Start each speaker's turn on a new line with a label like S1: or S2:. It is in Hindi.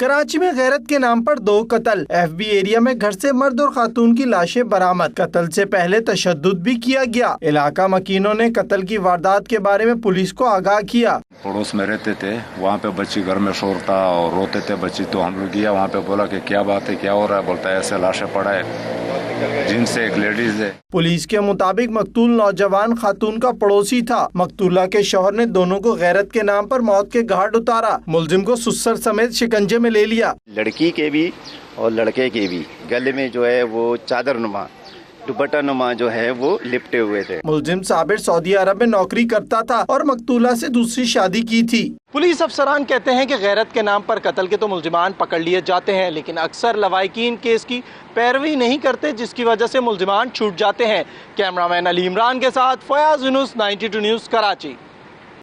S1: कराची में गैरत के नाम पर 2 कत्ल। FB एरिया में घर से मर्द और खातून की लाशें बरामद। कत्ल से पहले तशद्दुद भी किया गया। इलाका मकीनों ने कत्ल की वारदात के बारे में पुलिस को आगाह किया।
S2: पड़ोस में रहते थे, वहाँ पे बच्ची घर में शोर था और रोते थे बच्ची, तो हम लोग गया वहाँ पे, बोला कि क्या बात है, क्या हो रहा है। बोलता है ऐसे लाशें पड़ा है, जिनसे एक लेडीज है।
S1: पुलिस के मुताबिक मकतूल नौजवान खातून का पड़ोसी था। मकतूला के शौहर ने दोनों को गैरत के नाम पर मौत के घाट उतारा। मुलजिम को सुसर समेत शिकंजे में ले लिया।
S3: लड़की के भी और लड़के के भी गले में जो है वो चादर नुमा, दुपट्टा नुमा जो है वो लिपटे हुए थे।
S1: मुलजिम साबिर सऊदी अरब में नौकरी करता था और मकतूला से दूसरी शादी की थी। पुलिस अफसरान कहते हैं कि गैरत के नाम पर कत्ल के तो मुलजिमान पकड़ लिए जाते हैं, लेकिन अक्सर लवाहिकीन केस की पैरवी नहीं करते, जिसकी वजह से मुलजिमान छूट जाते हैं। कैमरामैन अली इमरान के साथ फयाज यूनुस, 92 न्यूज़, कराची।